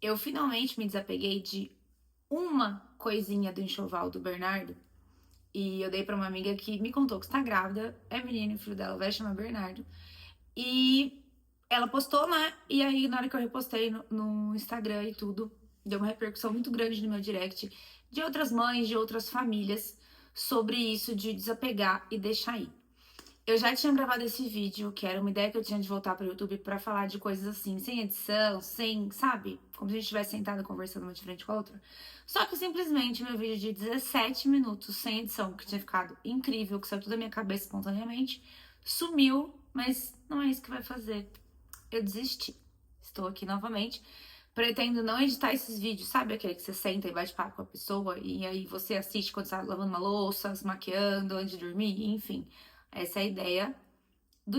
Eu finalmente me desapeguei de uma coisinha do enxoval do Bernardo. E eu dei pra uma amiga que me contou que está grávida, é menino, o filho dela vai chamar Bernardo. E ela postou, né? E aí, na hora que eu repostei no Instagram e tudo, deu uma repercussão muito grande no meu direct de outras mães, de outras famílias, sobre isso de desapegar e deixar ir. Eu já tinha gravado esse vídeo, que era uma ideia que eu tinha de voltar para o YouTube para falar de coisas assim, sem edição, sem, sabe? Como se a gente estivesse sentado conversando uma de frente com a outra. Só que simplesmente meu vídeo de 17 minutos sem edição, que tinha ficado incrível, que saiu tudo da minha cabeça espontaneamente, sumiu, mas não é isso que vai fazer. Eu desisti. Estou aqui novamente. Pretendo não editar esses vídeos, sabe aquele que você senta e bate papo com a pessoa e aí você assiste quando você tá lavando uma louça, se maquiando, antes de dormir, enfim. Essa é a ideia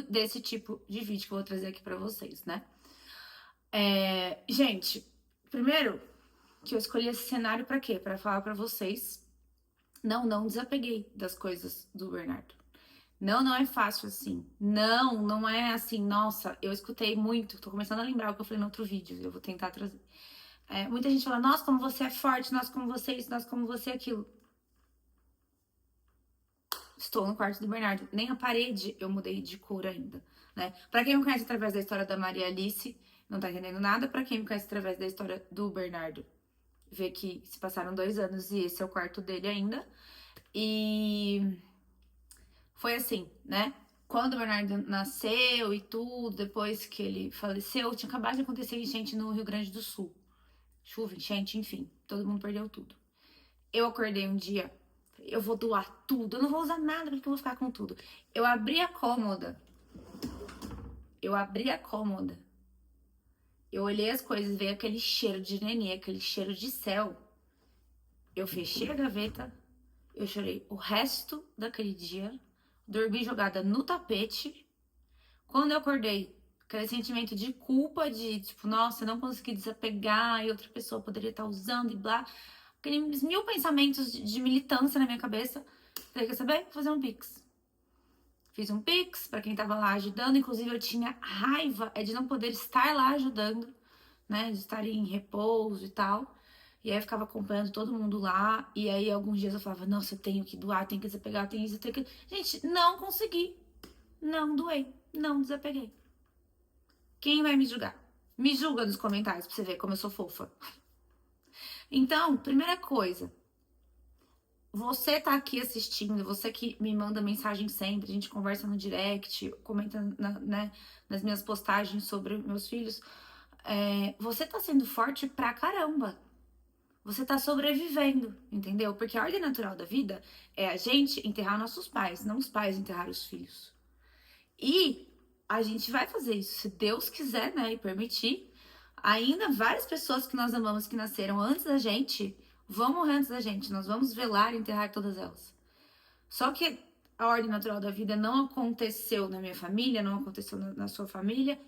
desse tipo de vídeo que eu vou trazer aqui pra vocês, né? Gente, primeiro que eu escolhi esse cenário pra quê? Pra falar pra vocês. Não desapeguei das coisas do Bernardo. Não é fácil assim. Não é assim, nossa, eu escutei muito, tô começando a lembrar o que eu falei no outro vídeo, eu vou tentar trazer. Muita gente fala, nossa, como você é forte, nossa, como você é isso, nossa, como você é aquilo. Estou no quarto do Bernardo. Nem a parede eu mudei de cor ainda, né? Pra quem me conhece através da história da Maria Alice, não tá entendendo nada. Pra quem me conhece através da história do Bernardo, vê que se passaram 2 anos e esse é o quarto dele ainda. E foi assim, né? Quando o Bernardo nasceu e tudo, depois que ele faleceu, tinha acabado de acontecer enchente no Rio Grande do Sul. Chuva, enchente, enfim, todo mundo perdeu tudo. Eu acordei um dia, eu vou doar tudo, eu não vou usar nada porque eu vou ficar com tudo. Eu abri a cômoda, eu olhei as coisas, veio aquele cheiro de nenê, aquele cheiro de céu. Eu fechei a gaveta, eu chorei o resto daquele dia, dormi jogada no tapete. Quando eu acordei, aquele sentimento de culpa, de tipo, nossa, eu não consegui desapegar e outra pessoa poderia estar usando e blá. Aqueles mil pensamentos de militância na minha cabeça. Falei, quer saber? Vou fazer um Pix. Fiz um Pix pra quem tava lá ajudando. Inclusive, eu tinha raiva de não poder estar lá ajudando, né? De estar em repouso e tal. E aí eu ficava acompanhando todo mundo lá. E aí alguns dias eu falava, nossa, eu tenho que doar, tenho que desapegar, tenho isso, tenho que. Gente, não consegui. Não doei. Não desapeguei. Quem vai me julgar? Me julga nos comentários pra você ver como eu sou fofa. Então, primeira coisa, você tá aqui assistindo, você que me manda mensagem sempre, a gente conversa no direct, comenta né, nas minhas postagens sobre meus filhos. Você tá sendo forte pra caramba. Você tá sobrevivendo, entendeu? Porque a ordem natural da vida é a gente enterrar nossos pais, não os pais enterrar os filhos. E a gente vai fazer isso, se Deus quiser, né, e permitir. Ainda várias pessoas que nós amamos que nasceram antes da gente vão morrer antes da gente. Nós vamos velar e enterrar todas elas. Só que a ordem natural da vida não aconteceu na minha família, não aconteceu na sua família.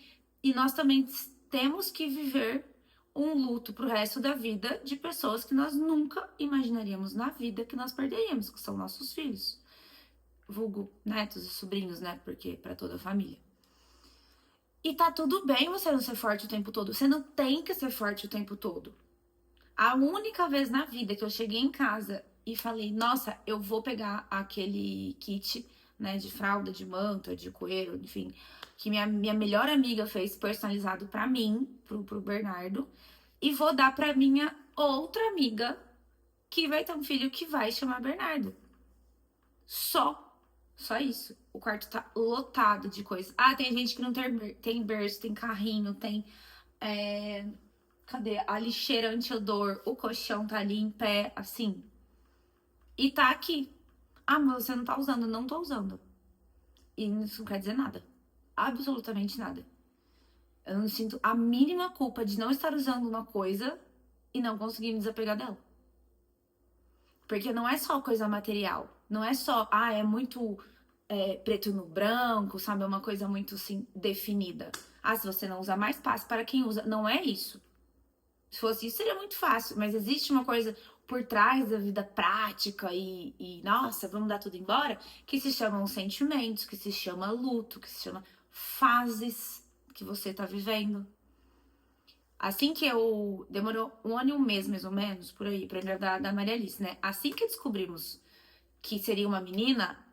E nós também temos que viver um luto pro resto da vida de pessoas que nós nunca imaginaríamos na vida que nós perderíamos, que são nossos filhos. Vulgo netos e sobrinhos, né? Porque para toda a família. E tá tudo bem você não ser forte o tempo todo. Você não tem que ser forte o tempo todo. A única vez na vida que eu cheguei em casa e falei, nossa, eu vou pegar aquele kit, né, de fralda, de manta, de coeiro, enfim, que minha melhor amiga fez personalizado pra mim, pro Bernardo, e vou dar pra minha outra amiga que vai ter um filho que vai chamar Bernardo. Só isso. O quarto tá lotado de coisas. Ah, tem gente que não tem berço, tem carrinho, tem. Cadê? A lixeira anti-odor, o colchão tá ali em pé, assim. E tá aqui. Ah, mas você não tá usando. Não tô usando. E isso não quer dizer nada. Absolutamente nada. Eu não sinto a mínima culpa de não estar usando uma coisa e não conseguir me desapegar dela. Porque não é só coisa material. Não é só, é muito preto no branco, sabe? É uma coisa muito, assim, definida. Ah, se você não usa mais, passe para quem usa. Não é isso. Se fosse isso, seria muito fácil. Mas existe uma coisa por trás da vida prática nossa, vamos dar tudo embora, que se chamam sentimentos, que se chama luto, que se chama fases que você tá vivendo. Assim que eu... Demorou 1 ano e 1 mês, mais ou menos, por aí, pra engravidar da Maria Alice, né? Assim que descobrimos que seria uma menina,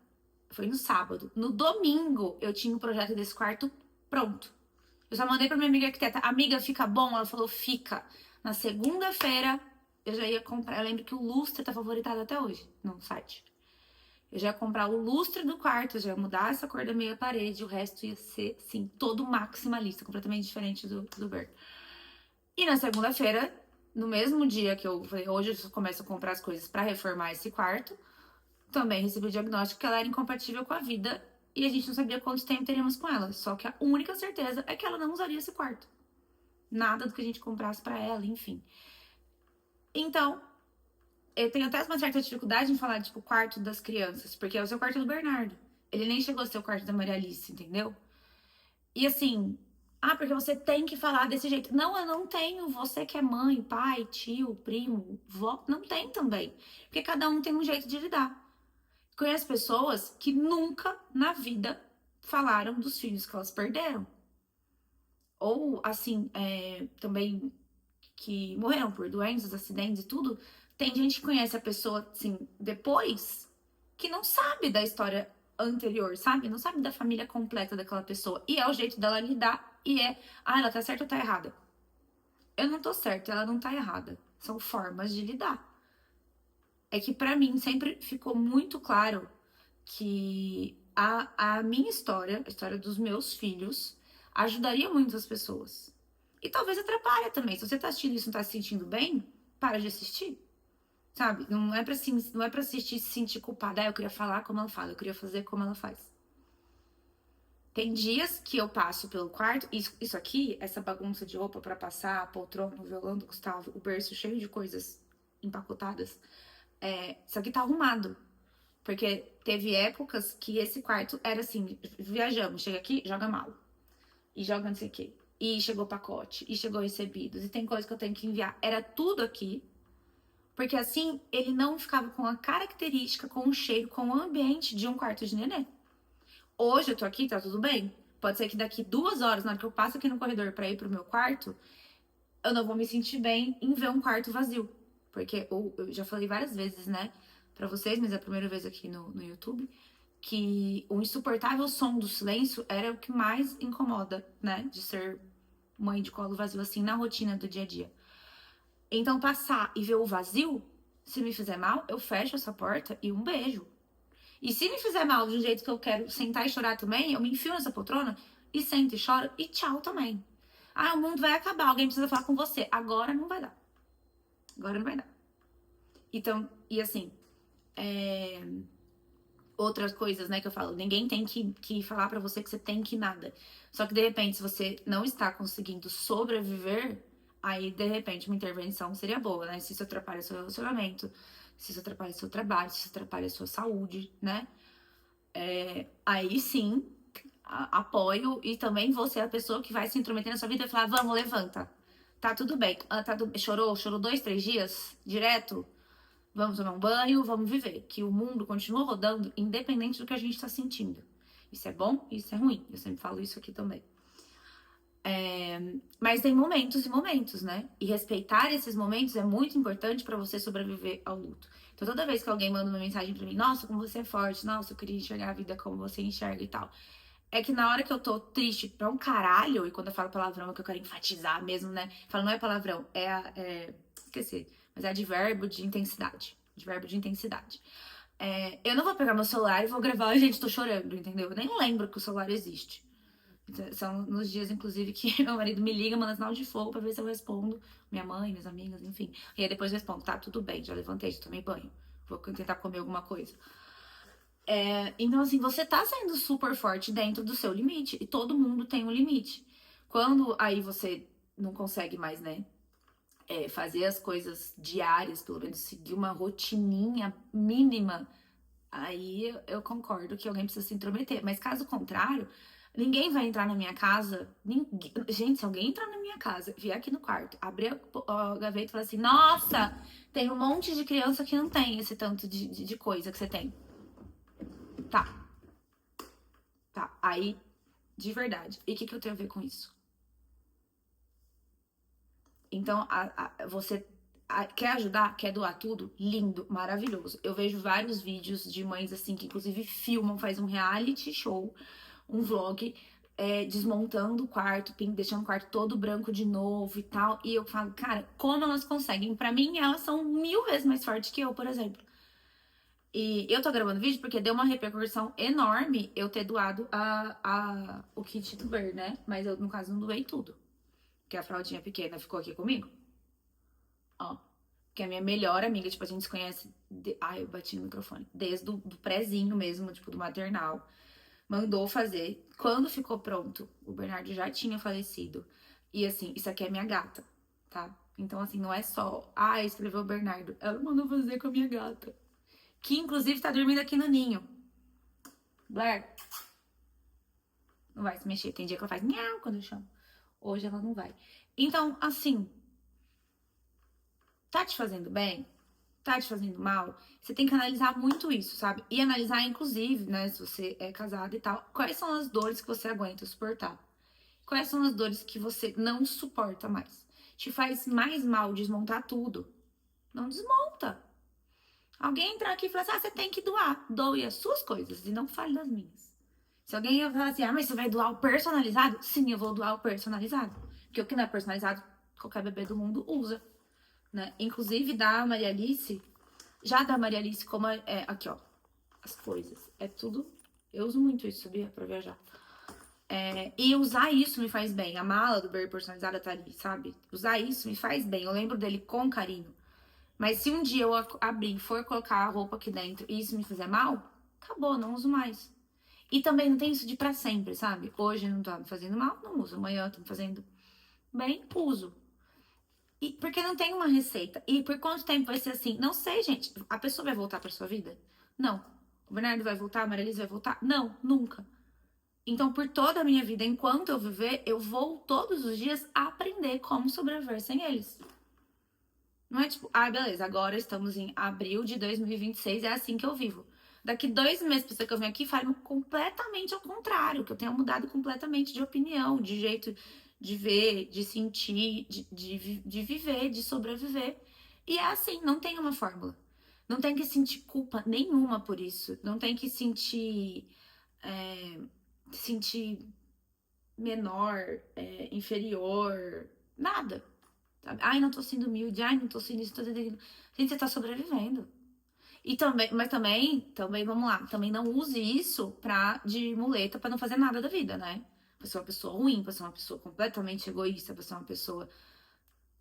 foi no sábado. No domingo, eu tinha o projeto desse quarto pronto. Eu só mandei pra minha amiga arquiteta, amiga, fica bom? Ela falou, fica. Na segunda-feira, eu já ia comprar. Eu lembro que o lustre tá favoritado até hoje no site. Eu já ia comprar o lustre do quarto, eu já ia mudar essa cor da meia parede, o resto ia ser, assim, todo maximalista, completamente diferente do Ber. E na segunda-feira, no mesmo dia que eu falei, hoje eu começo a comprar as coisas pra reformar esse quarto, também recebi o diagnóstico que ela era incompatível com a vida e a gente não sabia quanto tempo teríamos com ela. Só que a única certeza é que ela não usaria esse quarto. Nada do que a gente comprasse pra ela, enfim. Então, eu tenho até uma certa dificuldade em falar, tipo, quarto das crianças, porque é o seu quarto do Bernardo. Ele nem chegou a ser o quarto da Maria Alice, entendeu? E assim, porque você tem que falar desse jeito. Não, eu não tenho. Você que é mãe, pai, tio, primo, vó, não tem também. Porque cada um tem um jeito de lidar. Conheço pessoas que nunca na vida falaram dos filhos que elas perderam. Ou, assim, também que morreram por doenças, acidentes e tudo. Tem gente que conhece a pessoa, assim, depois, que não sabe da história anterior, sabe? Não sabe da família completa daquela pessoa. E é o jeito dela lidar. E ela tá certa ou tá errada? Eu não tô certa, ela não tá errada. São formas de lidar. É que pra mim sempre ficou muito claro que a minha história, a história dos meus filhos, ajudaria muitas pessoas. E talvez atrapalhe também. Se você tá assistindo isso e não tá se sentindo bem, para de assistir. Sabe? Não é pra assistir e se sentir culpada. Eu queria falar como ela fala, eu queria fazer como ela faz. Tem dias que eu passo pelo quarto, isso aqui, essa bagunça de roupa pra passar, a poltrona, o violão do Gustavo, o berço cheio de coisas empacotadas. Isso aqui tá arrumado. Porque teve épocas que esse quarto era assim, viajamos, chega aqui, joga mala. E joga não sei o quê. E chegou pacote, e chegou recebidos, e tem coisa que eu tenho que enviar. Era tudo aqui. Porque assim, ele não ficava com a característica, com o cheiro, com o ambiente de um quarto de neném. Hoje eu tô aqui, tá tudo bem. Pode ser que daqui 2 horas, na hora que eu passo aqui no corredor pra ir pro meu quarto, eu não vou me sentir bem em ver um quarto vazio. Porque eu já falei várias vezes, né, pra vocês, mas é a primeira vez aqui no YouTube, que o insuportável som do silêncio era o que mais incomoda, né, de ser mãe de colo vazio, assim, na rotina do dia a dia. Então, passar e ver o vazio, se me fizer mal, eu fecho essa porta e um beijo. E se me fizer mal de um jeito que eu quero sentar e chorar também, eu me enfio nessa poltrona e sento e choro e tchau também. O mundo vai acabar, alguém precisa falar com você. Agora não vai dar. Agora não vai dar. Então, e assim, outras coisas, né, que eu falo, ninguém tem que falar pra você que você tem que nada. Só que de repente, se você não está conseguindo sobreviver, aí de repente uma intervenção seria boa, né? Se isso atrapalha seu relacionamento, se isso atrapalha seu trabalho, se isso atrapalha sua saúde, né? Aí sim, apoio e também você é a pessoa que vai se intrometer na sua vida e falar, vamos, levanta. Tá tudo bem. Chorou 2, 3 dias direto? Vamos tomar um banho, vamos viver. Que o mundo continua rodando, independente do que a gente tá sentindo. Isso é bom e isso é ruim. Eu sempre falo isso aqui também. Mas tem momentos e momentos, né? E respeitar esses momentos é muito importante pra você sobreviver ao luto. Então, toda vez que alguém manda uma mensagem pra mim, nossa, como você é forte, nossa, eu queria enxergar a vida como você enxerga e tal. É que na hora que eu tô triste pra um caralho, e quando eu falo palavrão é que eu quero enfatizar mesmo, né? Falo, não é palavrão, esqueci, mas é advérbio de intensidade. Advérbio de intensidade. Eu não vou pegar meu celular e vou gravar, gente, tô chorando, entendeu? Eu nem lembro que o celular existe. São nos dias, inclusive, que meu marido me liga, manda sinal de fogo pra ver se eu respondo. Minha mãe, minhas amigas, enfim. E aí depois eu respondo, tá, tudo bem, já levantei, já tomei banho. Vou tentar comer alguma coisa. Então, assim, você tá sendo super forte dentro do seu limite. E todo mundo tem um limite. Quando aí você não consegue mais, né? Fazer as coisas diárias, pelo menos seguir uma rotininha mínima, aí eu concordo que alguém precisa se intrometer. Mas caso contrário, ninguém vai entrar na minha casa. Gente, se alguém entrar na minha casa, vier aqui no quarto, abrir a gaveta e falar assim: nossa, tem um monte de criança que não tem esse tanto de coisa que você tem. Tá. Aí, de verdade. E o que eu tenho a ver com isso? Então, você quer ajudar, quer doar tudo? Lindo, maravilhoso. Eu vejo vários vídeos de mães assim que inclusive filmam, faz um reality show, um vlog, desmontando o quarto, deixando o quarto todo branco de novo e tal. E eu falo, cara, como elas conseguem? Pra mim, elas são 1000 vezes mais fortes que eu, por exemplo. E eu tô gravando vídeo porque deu uma repercussão enorme eu ter doado o kit do Ber, né? Mas eu, no caso, não doei tudo. Porque a fraldinha pequena ficou aqui comigo. Ó. Que é a minha melhor amiga, tipo, a gente se conhece. Ai, eu bati no microfone. Desde do prézinho mesmo, tipo, do maternal. Mandou fazer. Quando ficou pronto, o Bernardo já tinha falecido. E assim, isso aqui é minha gata, tá? Então, assim, não é só. Ah, escreveu o Bernardo. Ela mandou fazer com a minha gata. Que inclusive tá dormindo aqui no ninho. Blair. Não vai se mexer. Tem dia que ela faz miau quando eu chamo. Hoje ela não vai. Então, assim. Tá te fazendo bem? Tá te fazendo mal? Você tem que analisar muito isso, sabe? E analisar, inclusive, né, se você é casado e tal, quais são as dores que você aguenta suportar? Quais são as dores que você não suporta mais? Te faz mais mal desmontar tudo? Não desmonta. Alguém entrar aqui e falar assim, você tem que doar. Doe as suas coisas e não fale das minhas. Se alguém falar assim, mas você vai doar o personalizado? Sim, eu vou doar o personalizado. Porque o que não é personalizado, qualquer bebê do mundo usa. Né? Inclusive da Maria Alice, já da Maria Alice, como aqui, ó, as coisas, é tudo. Eu uso muito isso, sabia? Pra viajar. E usar isso me faz bem. A mala do Berry personalizada tá ali, sabe? Usar isso me faz bem. Eu lembro dele com carinho. Mas se um dia eu abrir e for colocar a roupa aqui dentro e isso me fizer mal, acabou, não uso mais. E também não tem isso de pra sempre, sabe? Hoje não tá me fazendo mal, não uso. Amanhã tá me fazendo bem, uso. E porque não tem uma receita. E por quanto tempo vai ser assim? Não sei, gente. A pessoa vai voltar pra sua vida? Não. O Bernardo vai voltar? A Maria vai voltar? Não, nunca. Então, por toda a minha vida, enquanto eu viver, eu vou todos os dias aprender como sobreviver sem eles. Não é tipo, beleza, agora estamos em abril de 2026, é assim que eu vivo. Daqui 2 meses, pra você que eu venho aqui, fale completamente ao contrário, que eu tenha mudado completamente de opinião, de jeito de ver, de sentir, de viver, de sobreviver. E é assim, não tem uma fórmula. Não tem que sentir culpa nenhuma por isso. Não tem que sentir menor, inferior, nada. Sabe? Ai, não tô sendo humilde, ai, não tô sendo isso, tô sendo aquilo. Gente, você tá sobrevivendo. E também, mas também, vamos lá, também não use isso de muleta pra não fazer nada da vida, né? Pra ser uma pessoa ruim, pra ser uma pessoa completamente egoísta, pra ser uma pessoa,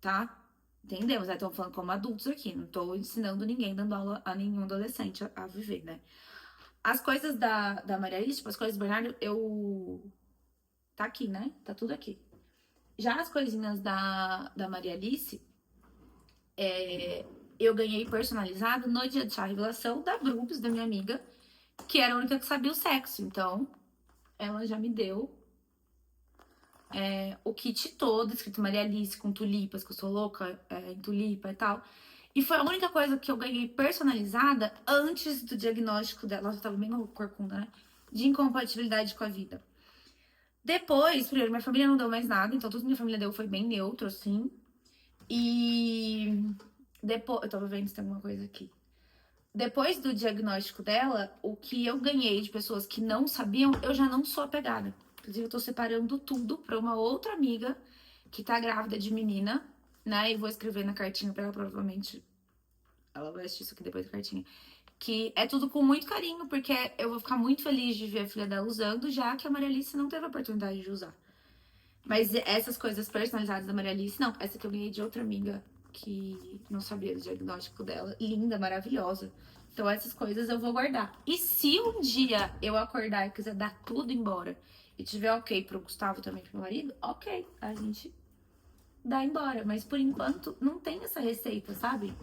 tá? Entendemos, né? Estamos falando como adultos aqui, não tô ensinando ninguém, dando aula a nenhum adolescente a viver, né? As coisas da Maria Alice, tipo, as coisas do Bernardo, tá aqui, né? Tá tudo aqui. Já as coisinhas da Maria Alice, eu ganhei personalizado no dia de chá revelação da Brooks, da minha amiga, que era a única que sabia o sexo. Então, ela já me deu o kit todo, escrito Maria Alice, com tulipas, que eu sou louca em tulipa e tal. E foi a única coisa que eu ganhei personalizada antes do diagnóstico dela. Ela já tava bem corcunda, né? De incompatibilidade com a vida. Depois, primeiro, minha família não deu mais nada, então tudo que minha família deu foi bem neutro, assim. E depois. Eu tava vendo se tem alguma coisa aqui. Depois do diagnóstico dela, o que eu ganhei de pessoas que não sabiam, eu já não sou apegada. Inclusive, eu tô separando tudo pra uma outra amiga que tá grávida de menina, né? E vou escrever na cartinha pra ela, provavelmente. Ela vai assistir isso aqui depois da cartinha. Que é tudo com muito carinho, porque eu vou ficar muito feliz de ver a filha dela usando, já que a Maria Alice não teve a oportunidade de usar. Mas essas coisas personalizadas da Maria Alice, não. Essa que eu ganhei de outra amiga que não sabia do diagnóstico dela. Linda, maravilhosa. Então essas coisas eu vou guardar. E se um dia eu acordar e quiser dar tudo embora e tiver ok pro Gustavo também, pro meu marido, ok, a gente dá embora. Mas por enquanto não tem essa receita, sabe?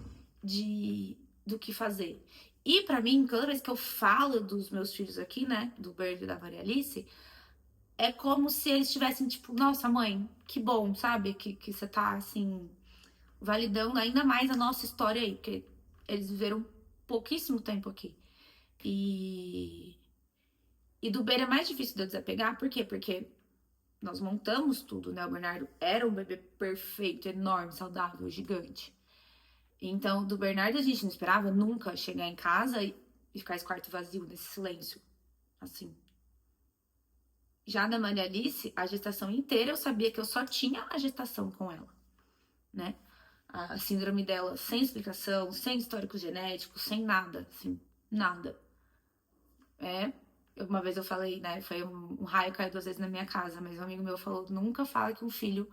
Do que fazer. E pra mim, toda vez que eu falo dos meus filhos aqui, né? Do Berg e da Maria Alice, é como se eles tivessem, tipo, nossa, mãe, que bom, sabe? Que você tá, assim, validando ainda mais a nossa história aí, porque eles viveram pouquíssimo tempo aqui. E do Beira é mais difícil de eu desapegar, por quê? Porque nós montamos tudo, né? O Bernardo era um bebê perfeito, enorme, saudável, gigante. Então, do Bernardo a gente não esperava nunca chegar em casa e ficar esse quarto vazio, nesse silêncio, assim. Já da Maria Alice, a gestação inteira eu sabia que eu só tinha a gestação com ela, né? A síndrome dela sem explicação, sem histórico genético, sem nada, assim, nada. Uma vez eu falei, né? Foi um raio caiu 2 vezes na minha casa, mas um amigo meu falou: nunca fala que um filho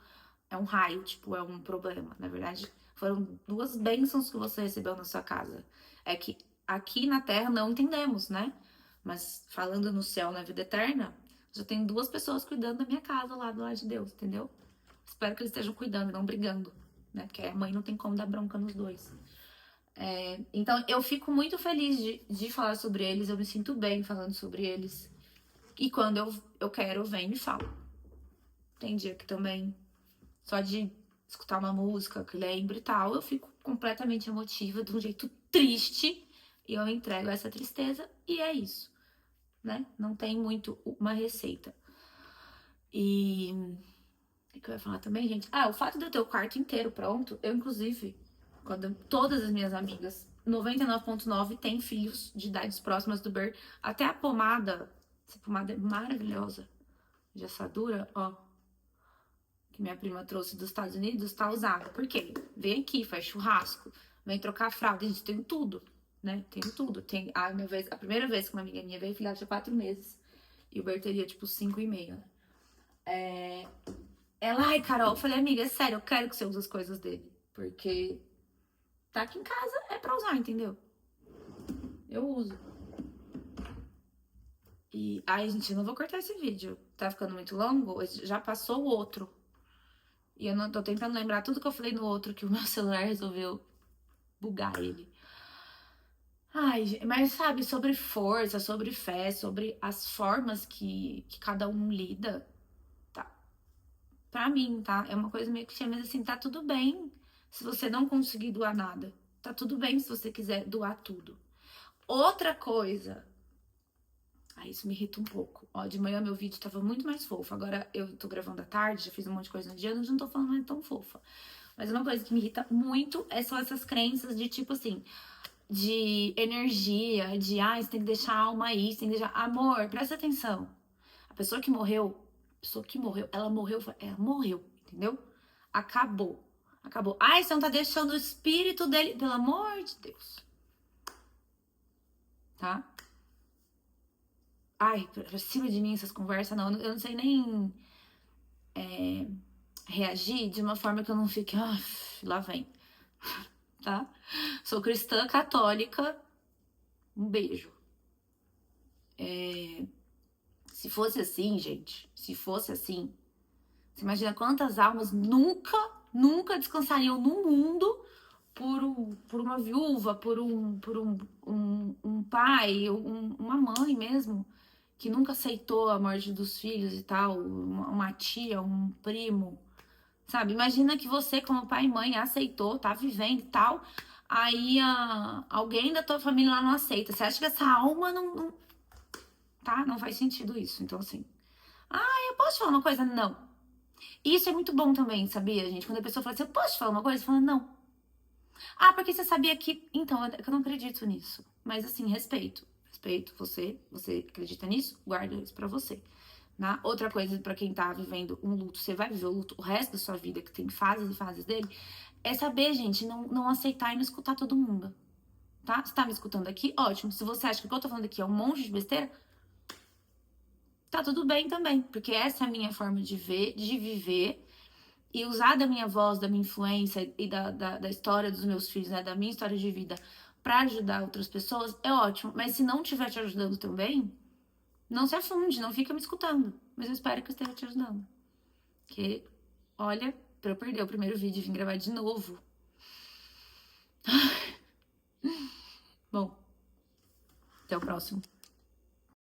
é um raio, tipo, é um problema. Na verdade, foram 2 bênçãos que você recebeu na sua casa. É que aqui na Terra não entendemos, né? Mas falando no céu, na vida eterna, já tem 2 pessoas cuidando da minha casa lá do lado de Deus, entendeu? Espero que eles estejam cuidando e não brigando, né? Porque a mãe não tem como dar bronca nos dois. Então, eu fico muito feliz de falar sobre eles, eu me sinto bem falando sobre eles. E quando eu quero, eu venho e falo. Tem dia que também, só de escutar uma música que lembro e tal, eu fico completamente emotiva, de um jeito triste, e eu entrego essa tristeza, e é isso, né? Não tem muito uma receita. E o que eu ia falar também, gente? O fato de eu ter o quarto inteiro pronto, eu, inclusive, quando todas as minhas amigas, 99,9 têm filhos de idades próximas do Ber, até a pomada, essa pomada é maravilhosa, de assadura, ó, que minha prima trouxe dos Estados Unidos, tá usada. Por quê? Vem aqui, faz churrasco, vem trocar fralda, a gente tem tudo, né? Tem tudo. Tem a primeira vez que uma amiga minha veio, filha tinha 4 meses. E o Ber teria, tipo, 5,5, né? Ela, ai, Carol, eu falei, amiga, é sério, eu quero que você use as coisas dele. Porque tá aqui em casa, é pra usar, entendeu? Eu uso. E, ai, gente, eu não vou cortar esse vídeo. Tá ficando muito longo, já passou o outro. E eu não tô tentando lembrar tudo que eu falei no outro, que o meu celular resolveu bugar ele. Ai, mas sabe, sobre força, sobre fé, sobre as formas que cada um lida, tá? Pra mim, tá? É uma coisa meio que mas assim, tá tudo bem se você não conseguir doar nada. Tá tudo bem se você quiser doar tudo. Outra coisa. Isso me irrita um pouco. Ó, de manhã meu vídeo tava muito mais fofo. Agora eu tô gravando à tarde, já fiz um monte de coisa no dia, eu não tô falando mais tão fofa. Mas uma coisa que me irrita muito são essas crenças de tipo assim, de energia, de você tem que deixar a alma aí, você tem que deixar. Amor, presta atenção. A pessoa que morreu, ela morreu, entendeu? Acabou. Acabou. Você não tá deixando o espírito dele. Pelo amor de Deus. Tá? Pra cima de mim essas conversas, não. Eu não sei nem reagir de uma forma que eu não fique. Lá vem. Tá? Sou cristã católica. Um beijo. Se fosse assim, gente, se fosse assim, você imagina quantas almas nunca descansariam no mundo por uma viúva, por um pai, uma mãe mesmo, que nunca aceitou a morte dos filhos e tal, uma tia, um primo, sabe? Imagina que você, como pai e mãe, aceitou, tá vivendo e tal, aí alguém da tua família lá não aceita. Você acha que essa alma não tá? Não faz sentido isso. Então, assim, eu posso te falar uma coisa? Não. Isso é muito bom também, sabia, gente? Quando a pessoa fala assim, eu posso te falar uma coisa? Você fala, não. Porque você sabia que... Então, eu não acredito nisso. Mas, assim, respeito. Respeito você acredita nisso? Guarda isso pra você. Outra coisa, pra quem tá vivendo um luto, você vai viver o luto o resto da sua vida, que tem fases e fases dele, é saber, gente, não aceitar e não escutar todo mundo. Tá? Você tá me escutando aqui? Ótimo. Se você acha que o que eu tô falando aqui é um monte de besteira, tá tudo bem também, porque essa é a minha forma de ver, de viver, e usar da minha voz, da minha influência e da história dos meus filhos, né, da minha história de vida, pra ajudar outras pessoas, é ótimo. Mas se não estiver te ajudando também, não se afunde, não fica me escutando. Mas eu espero que eu esteja te ajudando. Porque, olha, pra eu perder o primeiro vídeo e vir gravar de novo. Bom, até o próximo.